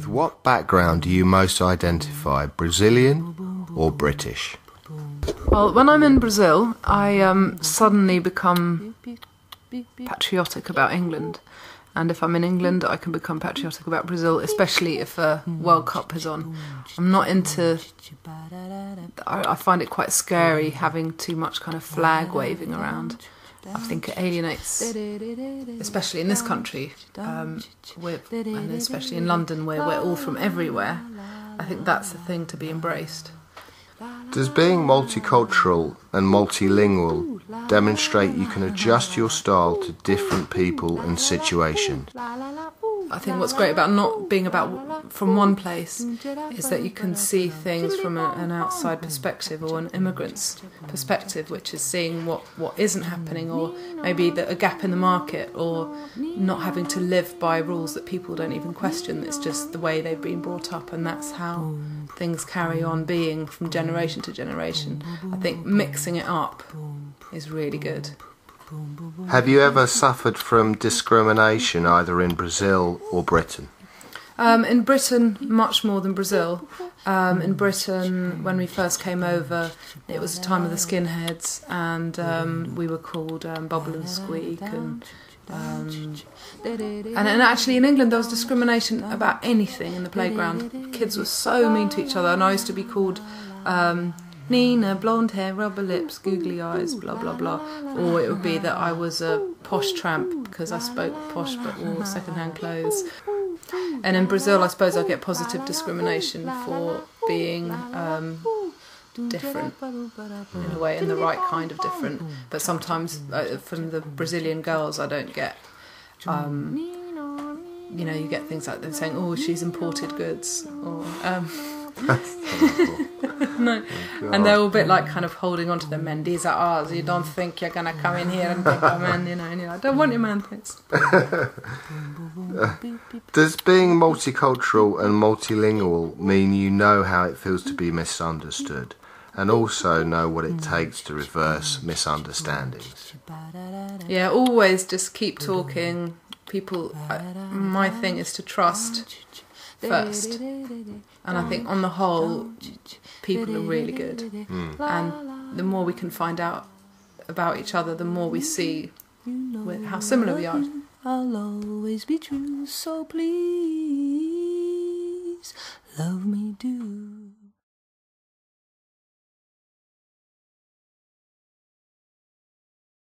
With what background do you most identify, Brazilian or British? Well, when I'm in Brazil, I suddenly become patriotic about England. And if I'm in England, I can become patriotic about Brazil, especially if a World Cup is on. I'm not into... I find it quite scary having too much kind of flag waving around. I think it alienates, especially in this country, and especially in London, where we're all from everywhere. I think that's the thing to be embraced. Does being multicultural and multilingual demonstrate you can adjust your style to different people and situations? I think what's great about not being from one place is that you can see things from an outside perspective, or an immigrant's perspective, which is seeing what isn't happening, or maybe a gap in the market, or not having to live by rules that people don't even question. It's just the way they've been brought up, and that's how things carry on being from generation to generation. I think mixing it up is really good. Have you ever suffered from discrimination either in Brazil or Britain? In Britain, much more than Brazil. In Britain, when we first came over, it was the time of the skinheads, and we were called Bubble and Squeak. And actually in England there was discrimination about anything in the playground. Kids were so mean to each other, and I used to be called... Nina, blonde hair, rubber lips, googly eyes, blah blah blah. Or it would be that I was a posh tramp because I spoke posh but wore second-hand clothes. And in Brazil, I suppose I get positive discrimination for being different in a way, in the right kind of different. But sometimes from the Brazilian girls, I don't get. You get things like them saying, "Oh, she's imported goods," or. That's terrible. No, and they're all a bit like kind of holding on to their men. These are ours. You don't think you're going to come in here and take our men, and I don't want your man, thanks. Does being multicultural and multilingual mean you know how it feels to be misunderstood, and also know what it takes to reverse misunderstandings? Yeah, always just keep talking. People, my thing is to trust first, and I think on the whole people are really good, and the more we can find out about each other, the more we see how similar we are. I'll always be true, so please love me do.